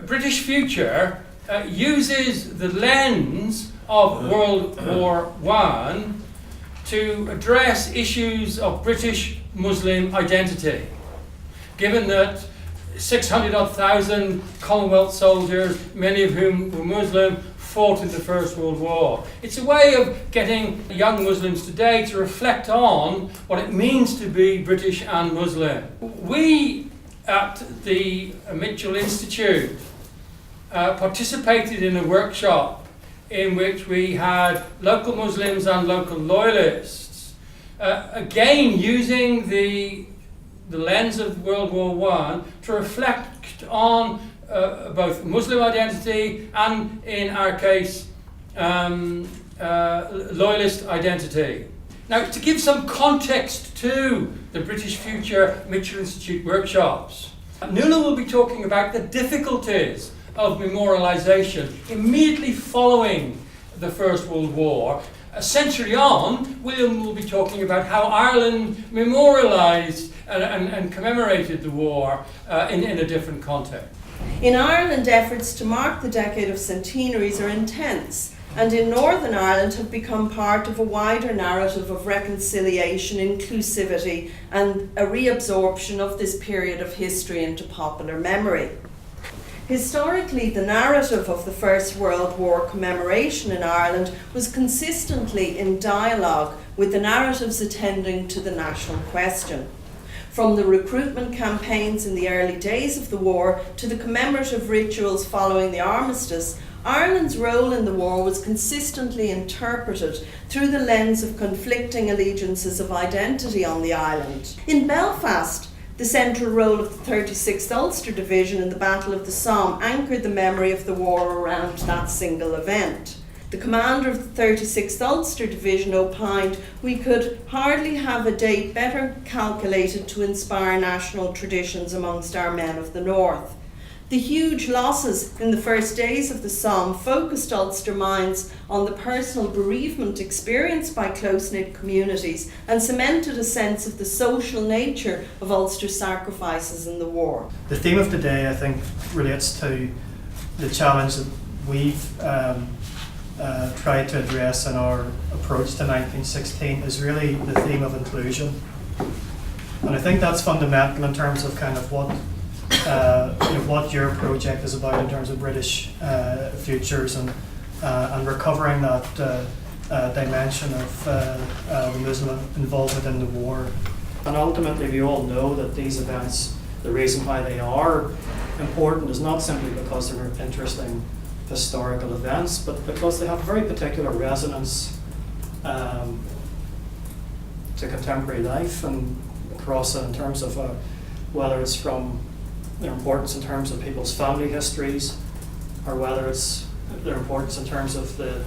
British future uses the lens of World War I to address issues of British Muslim identity, given that 600,000 Commonwealth soldiers, many of whom were Muslim, fought in the First World War. It's a way of getting young Muslims today to reflect on what it means to be British and Muslim. We at the Mitchell Institute participated in a workshop in which we had local Muslims and local loyalists, again using the lens of World War I to reflect on both Muslim identity and, in our case, loyalist identity. Now, to give some context to the British Future Mitchell Institute workshops, Nuala will be talking about the difficulties of memorialisation immediately following the First World War. A century on, William will be talking about how Ireland memorialised and commemorated the war in a different context. In Ireland, efforts to mark the decade of centenaries are intense, and in Northern Ireland have become part of a wider narrative of reconciliation, inclusivity, and a reabsorption of this period of history into popular memory. Historically, the narrative of the First World War commemoration in Ireland was consistently in dialogue with the narratives attending to the national question. From the recruitment campaigns in the early days of the war to the commemorative rituals following the armistice, Ireland's role in the war was consistently interpreted through the lens of conflicting allegiances of identity on the island. In Belfast, the central role of the 36th Ulster Division in the Battle of the Somme anchored the memory of the war around that single event. The commander of the 36th Ulster Division opined, "We could hardly have a date better calculated to inspire national traditions amongst our men of the North." The huge losses in the first days of the Somme focused Ulster minds on the personal bereavement experienced by close-knit communities and cemented a sense of the social nature of Ulster's sacrifices in the war. The theme of today, I think, relates to the challenge that we've tried to address in our approach to 1916 is really the theme of inclusion. And I think that's fundamental in terms of kind of what your project is about in terms of British futures and recovering that dimension of the Muslim involvement in the war. And ultimately, we all know that these events, the reason why they are important is not simply because they're interesting historical events, but because they have very particular resonance to contemporary life and across in terms of whether it's from their importance in terms of people's family histories, or whether it's their importance in terms of the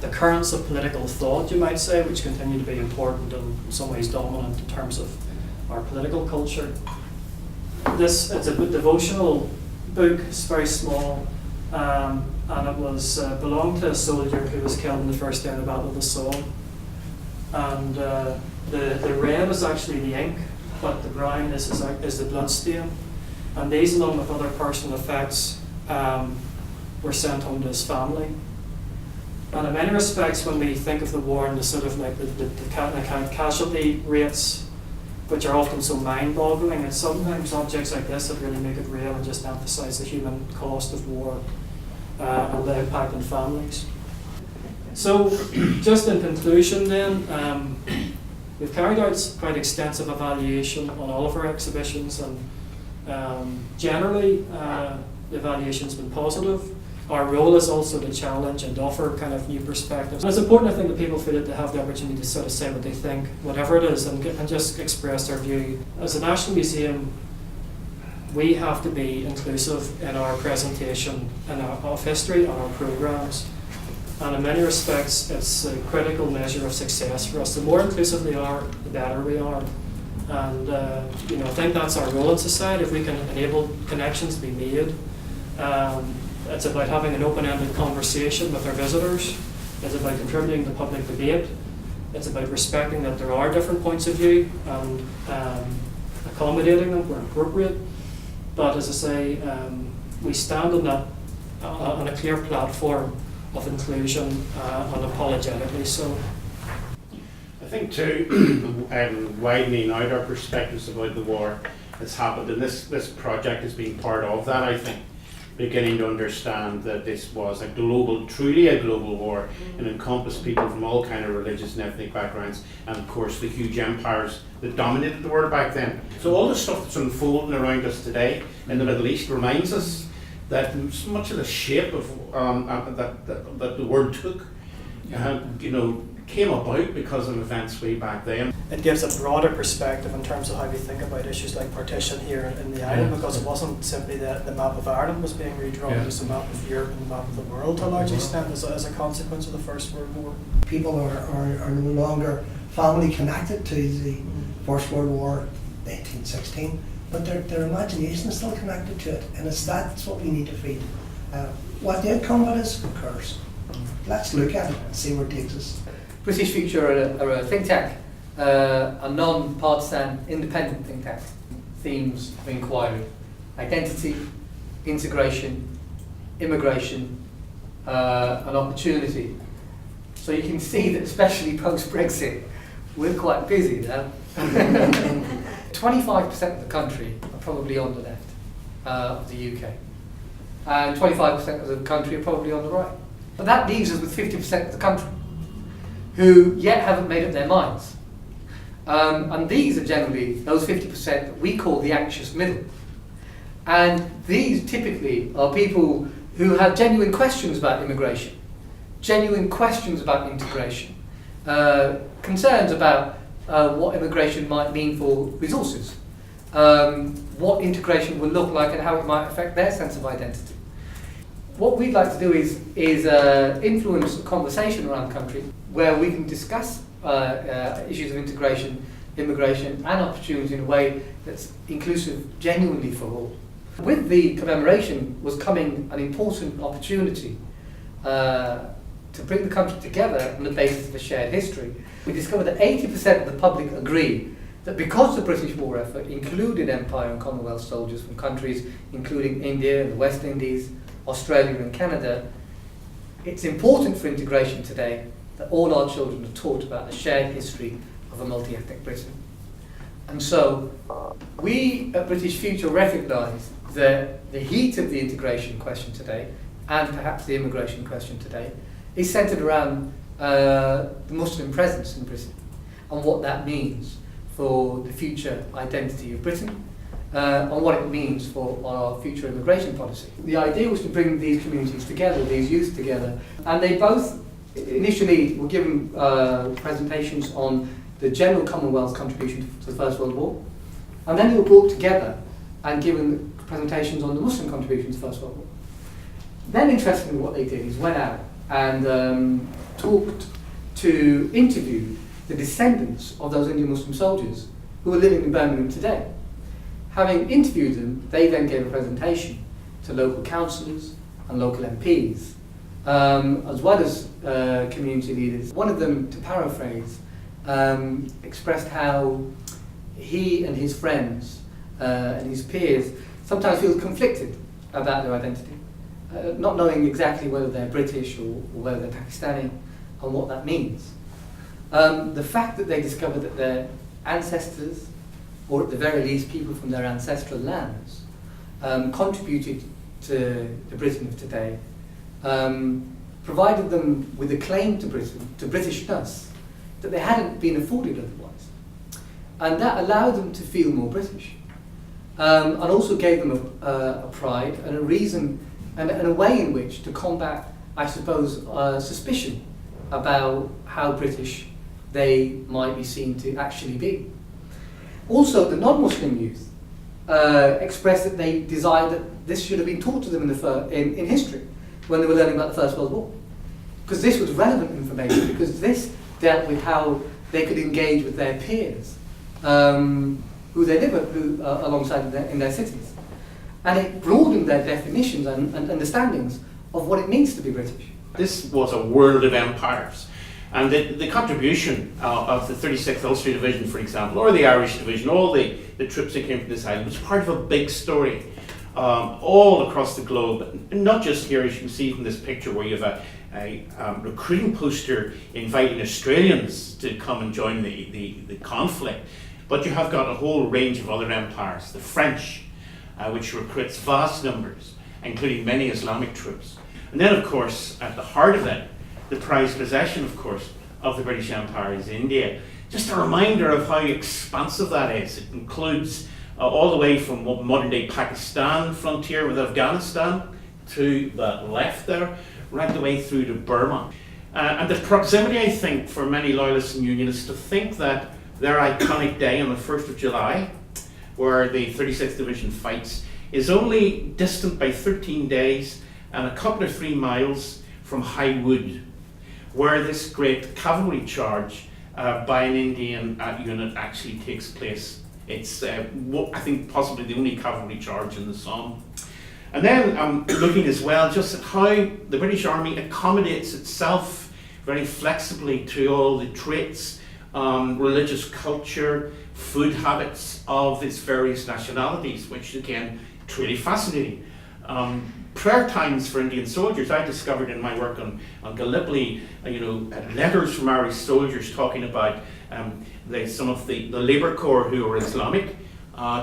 currents of political thought, you might say, which continue to be important and in some ways dominant in terms of our political culture. It's a devotional book. It's very small, and it was belonged to a soldier who was killed in the first day of the Battle of the Somme. And the red is actually the ink, but the brown is the blood stain. And these, along with other personal effects, were sent home to his family. And in many respects, when we think of the war and the sort of like the casualty rates, which are often so mind-boggling, it's sometimes objects like this that really make it real and just emphasise the human cost of war and the impact on families. So, just in conclusion then, we've carried out quite extensive evaluation on all of our exhibitions, and generally the evaluation's been positive. Our role is also to challenge and offer kind of new perspectives. And it's important, I think, that people feel that they have the opportunity to sort of say what they think, whatever it is, and just express their view. As a National Museum, we have to be inclusive in our presentation of history and our programmes. And in many respects, it's a critical measure of success for us. The more inclusive we are, the better we are. And I think that's our role in society. If we can enable connections to be made, it's about having an open-ended conversation with our visitors. It's about contributing to public debate. It's about respecting that there are different points of view and accommodating them where appropriate. But as I say, we stand on that, on a clear platform of inclusion unapologetically. So I think too, widening out our perspectives about the war has happened, and this project has been part of that, I think. Beginning to understand that this was truly a global war, and encompassed people from all kind of religious and ethnic backgrounds, and of course the huge empires that dominated the world back then. So all the stuff that's unfolding around us today in the Middle East reminds us that much of the shape of that the world took, came about because of events way back then. it gives a broader perspective in terms of how we think about issues like partition here in the island, because it wasn't simply the map of Ireland was being redrawn, it was the map of Europe and the map of the world to a large extent as a consequence of the First World War. People are no longer family connected to the First World War, 1916, but their imagination is still connected to it, and that's what we need to feed. What the outcome of it is, who cares? Let's look at it and see where it takes us. British Future are a think tank, a non-partisan, independent think tank. Themes of inquiry: identity, integration, immigration, and opportunity. So you can see that, especially post-Brexit, we're quite busy now. 25% of the country are probably on the left of the UK, and 25% of the country are probably on the right. But that leaves us with 50% of the country who yet haven't made up their minds. And these are generally those 50% that we call the anxious middle. And these typically are people who have genuine questions about immigration, genuine questions about integration, concerns about what immigration might mean for resources, what integration will look like and how it might affect their sense of identity. What we'd like to do is influence a conversation around the country where we can discuss issues of integration, immigration and opportunity in a way that's inclusive genuinely for all. With the commemoration was coming an important opportunity to bring the country together on the basis of a shared history. We discovered that 80% of the public agree that because the British war effort included Empire and Commonwealth soldiers from countries including India and the West Indies, Australia and Canada, it's important for integration today that all our children are taught about the shared history of a multi-ethnic Britain. And so we at British Future recognise that the heat of the integration question today, and perhaps the immigration question today, is centred around the Muslim presence in Britain and what that means for the future identity of Britain, and what it means for our future immigration policy. The idea was to bring these communities together, these youth together, and they both initially were given presentations on the general Commonwealth's contribution to the First World War, and then they were brought together and given presentations on the Muslim contribution to the First World War. Then, interestingly, what they did is went out and interviewed the descendants of those Indian Muslim soldiers who are living in Birmingham today. Having interviewed them, they then gave a presentation to local councillors and local MPs, as well as community leaders. One of them, to paraphrase, expressed how he and his friends and his peers sometimes feel conflicted about their identity, not knowing exactly whether they're British or whether they're Pakistani and what that means. The fact that they discovered that their ancestors, or at the very least people from their ancestral lands, contributed to the Britain of today, provided them with a claim to Britain, to Britishness, that they hadn't been afforded otherwise. And that allowed them to feel more British. And also gave them a pride and a reason and a way in which to combat, I suppose, suspicion about how British they might be seen to actually be. Also, the non-Muslim youth expressed that they desired that this should have been taught to them in history when they were learning about the First World War. Because this was relevant information, because this dealt with how they could engage with their peers who they live alongside in their cities. And it broadened their definitions and understandings of what it means to be British. This was a world of empires. And the contribution of the 36th Ulster Division, for example, or the Irish Division, all the troops that came from this island, was part of a big story all across the globe, not just here, as you can see from this picture where you have a recruiting poster inviting Australians to come and join the conflict, but you have got a whole range of other empires, the French, which recruits vast numbers, including many Islamic troops. And then, of course, at the heart of it, the prized possession, of course, of the British Empire is India. Just a reminder of how expansive that is. It includes all the way from modern-day Pakistan frontier with Afghanistan to the left there, right the way through to Burma. And the proximity, I think, for many loyalists and unionists to think that their iconic day on the 1st of July, where the 36th Division fights, is only distant by 13 days and a couple of 3 miles from High Wood, where this great cavalry charge by an Indian unit actually takes place. It's, I think, possibly the only cavalry charge in the Somme. And then I'm looking as well just at how the British Army accommodates itself very flexibly to all the traits, religious culture, food habits of its various nationalities, which again, truly fascinating. Prayer times for Indian soldiers, I discovered in my work on Gallipoli, letters from Irish soldiers talking about some of the Labour Corps who were Islamic,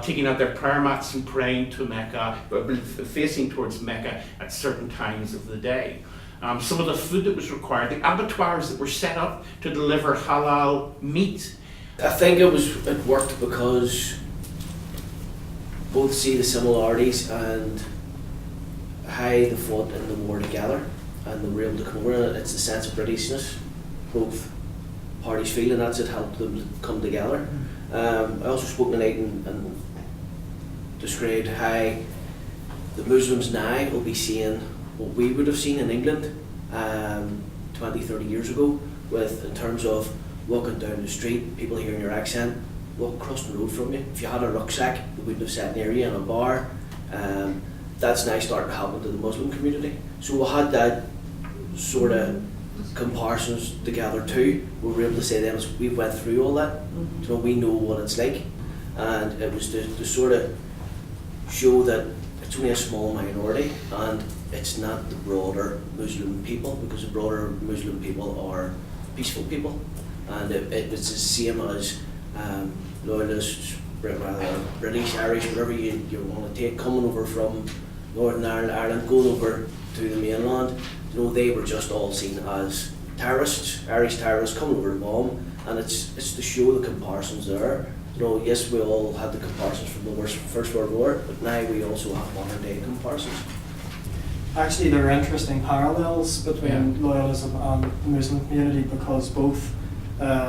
taking out their prayer mats and praying to Mecca, facing towards Mecca at certain times of the day. Some of the food that was required, the abattoirs that were set up to deliver halal meat. I think it worked because both see the similarities and how they fought in the war together, and they were able to come over, and it's the sense of Britishness both parties feel, and that's it helped them to come together. I also spoke tonight and described how the Muslims now will be seeing what we would have seen in England 20, 30 years ago, in terms of walking down the street, people hearing your accent, walk across the road from you. If you had a rucksack, they wouldn't have sat near you in a bar. That's now starting to happen to the Muslim community. So we had that sort of comparisons together too. We were able to say then, we went through all that, we know what it's like. And it was to sort of show that it's only a small minority and it's not the broader Muslim people, because the broader Muslim people are peaceful people. And it was the same as loyalists, British, Irish, whatever you want to take, coming over from Northern Ireland, going over to the mainland. They were just all seen as terrorists, Irish terrorists coming over to bomb, and it's to show the comparisons there. Yes, we all had the comparisons from the First World War, but now we also have modern day comparisons. Actually, there are interesting parallels between loyalism and the Muslim community, because both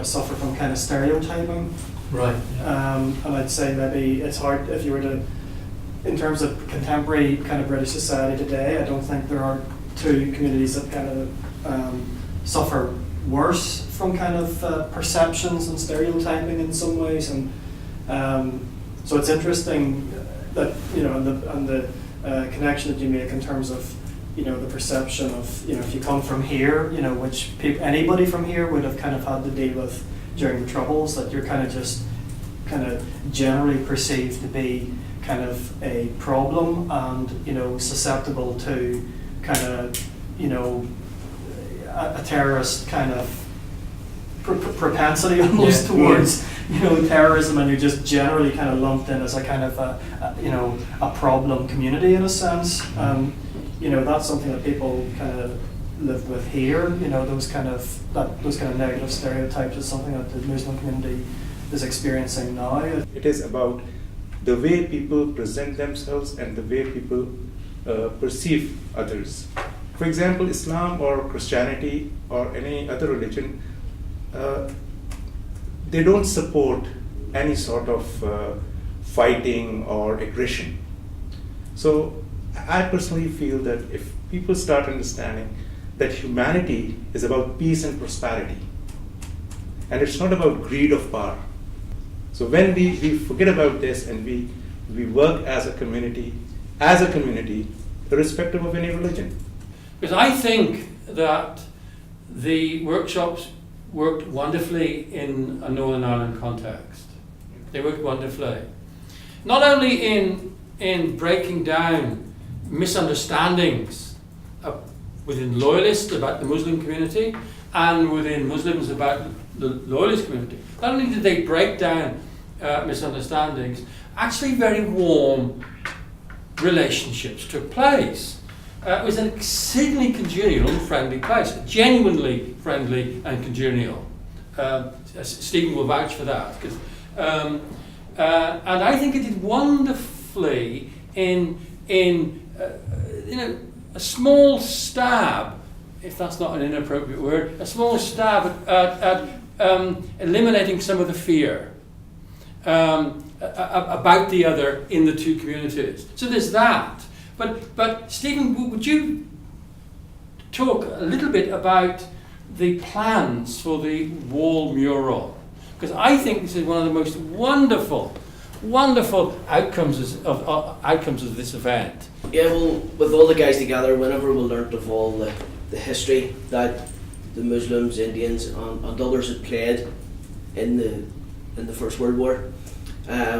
suffer from kind of stereotyping. Right. And I'd say maybe it's hard if you were to, in terms of contemporary kind of British society today, I don't think there are two communities that kind of suffer worse from kind of perceptions and stereotyping in some ways. And so it's interesting that, and the connection that you make in terms of, the perception of, if you come from here, which anybody from here would have kind of had to deal with during the Troubles, that you're kind of generally perceived to be kind of a problem and, susceptible to kind of, a terrorist kind of propensity almost towards, terrorism, and you're just generally kind of lumped in as a kind of a problem community in a sense. That's something that people kind of live with here. Those kind of negative stereotypes is something that the Muslim community is experiencing now. It is about the way people present themselves and the way people perceive others. For example, Islam or Christianity or any other religion, they don't support any sort of fighting or aggression. So I personally feel that if people start understanding that humanity is about peace and prosperity, and it's not about greed of power. So when we forget about this and we work as a community, irrespective of any religion. Because I think that the workshops worked wonderfully in a Northern Ireland context. They worked wonderfully. Not only in in breaking down misunderstandings within loyalists about the Muslim community and within Muslims about the loyalist community. Not only did they break down misunderstandings, actually very warm relationships took place. It was an exceedingly congenial and friendly place, genuinely friendly and congenial. Stephen will vouch for that. And I think it did wonderfully in a small stab, if that's not an inappropriate word, a small stab at eliminating some of the fear about the other in the two communities. So there's that. But Stephen, would you talk a little bit about the plans for the wall mural? Because I think this is one of the most wonderful outcomes of this event. Yeah, well, with all the guys together, whenever we learnt of all the history that the Muslims, Indians, and others had played in the First World War,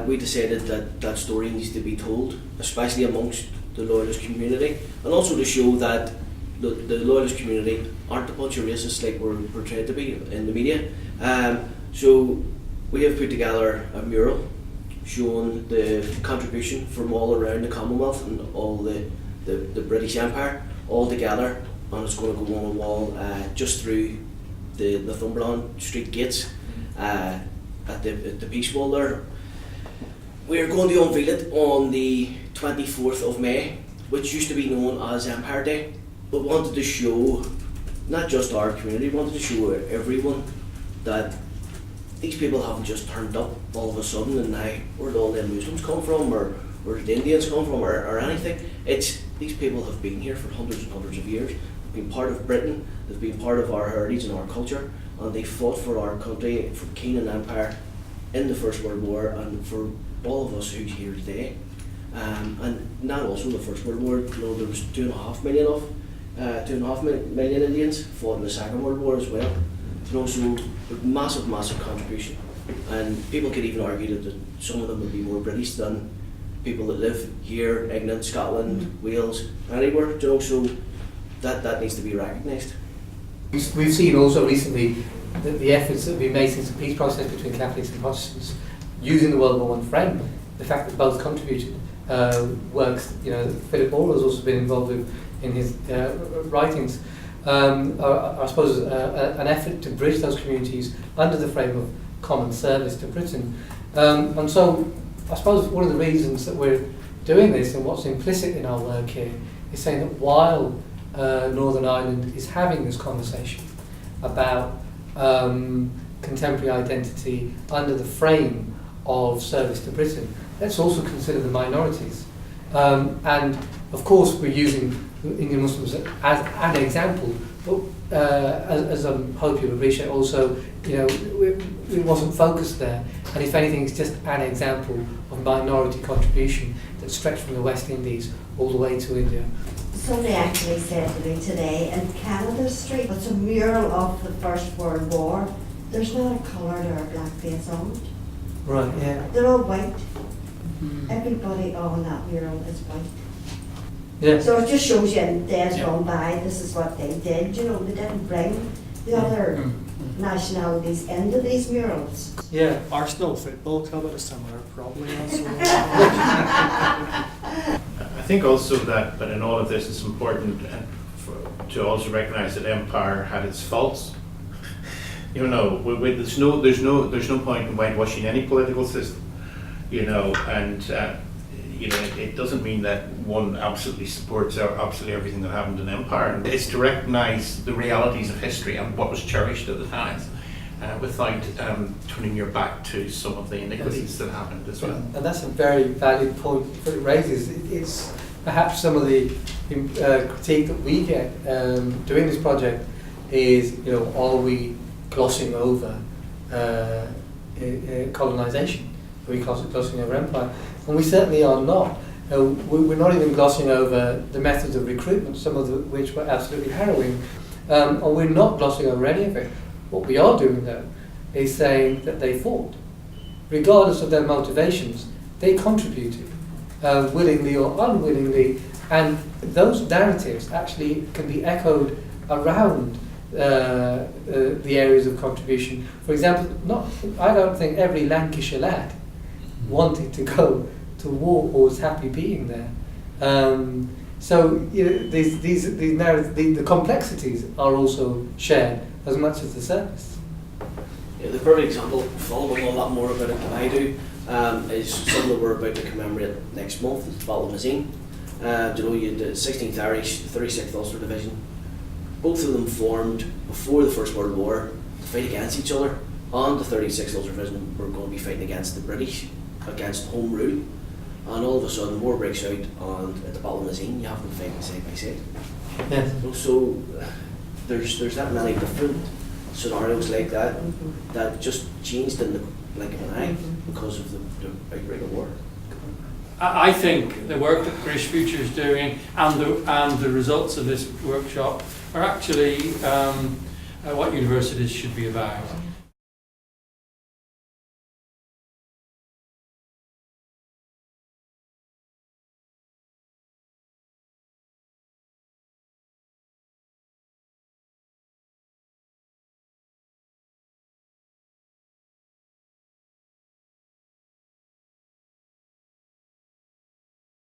we decided that story needs to be told, especially amongst the loyalist community, and also to show that the loyalist community aren't a bunch of racists like we're portrayed to be in the media. So we have put together a mural showing the contribution from all around the Commonwealth and all the British Empire all together, and it's going to go on a wall just through the Northumberland Street gates at the Peace Wall there. We're going to unveil it on the 24th of May, which used to be known as Empire Day, but wanted to show not just our community, wanted to show everyone that these people haven't just turned up all of a sudden and now where did all the Muslims come from, or where did the Indians come from, or anything. It's these people have been here for hundreds and hundreds of years, they've been part of Britain, they've been part of our heritage and our culture, and they fought for our country, for King and Empire in the First World War, and for all of us who's here today. And not also the First World War, there was 2.5 million Indians fought in the Second World War as well. So massive contribution. And people could even argue that some of them would be more British than people that live here, England, Scotland, Wales, anywhere. So that needs to be recognised. We've seen also recently the efforts that have been made since the peace process between Catholics and Protestants using the World War I frame. The fact that both contributed works, Philip Ball has also been involved with in his writings, are, I suppose, an effort to bridge those communities under the frame of common service to Britain. And so I suppose one of the reasons that we're doing this and what's implicit in our work here is saying that while Northern Ireland is having this conversation about contemporary identity under the frame of service to Britain, let's also consider the minorities. And of course we're using Indian Muslims as an example, but as I hope you appreciate also, it wasn't focused there, and if anything it's just an example of minority contribution that stretched from the West Indies all the way to India. Somebody actually said to me today, in Canada Street, it's a mural of the First World War, there's not a coloured or a black face on it. Right, yeah. They're all white. Everybody on that mural is white. Yeah. So it just shows you in days gone by, this is what they did. They didn't bring the other nationalities into these murals. Yeah. Arsenal Football Club had a similar problem also. I think also that in all of this it's important to also recognise that Empire had its faults. There's no point in whitewashing any political system. It doesn't mean that one absolutely supports absolutely everything that happened in Empire. It's to recognise the realities of history and what was cherished at the time, without turning your back to some of the iniquities that happened as well. And that's a very valid point that it raises. It's perhaps some of the critique that we get doing this project is, are we glossing over colonisation? Are we glossing over empire? And we certainly are not. We're not even glossing over the methods of recruitment, some of which were absolutely harrowing. And we're not glossing over any of it. What we are doing, though, is saying that they fought. Regardless of their motivations, they contributed. willingly or unwillingly, and those narratives actually can be echoed around the areas of contribution. For example, I don't think every Lancashire lad wanted to go to war or was happy being there. So these narratives, the complexities are also shared as much as the surface. Yeah, the perfect example, following a lot more about it than I do, is something that we're about to commemorate next month, the Battle of Mazine. You had the 16th Irish, the 36th Ulster Division. Both of them formed before the First World War to fight against each other, and the 36th Ulster Division were going to be fighting against the British, against Home Rule. And all of a sudden, war breaks out, and at the Battle of Mazine, you have them fighting side by side. Yes. So there's that many different scenarios like that that just changed in the blink of an eye because of the outbreak of war. I think the work that British Future is doing and the results of this workshop are actually what universities should be about.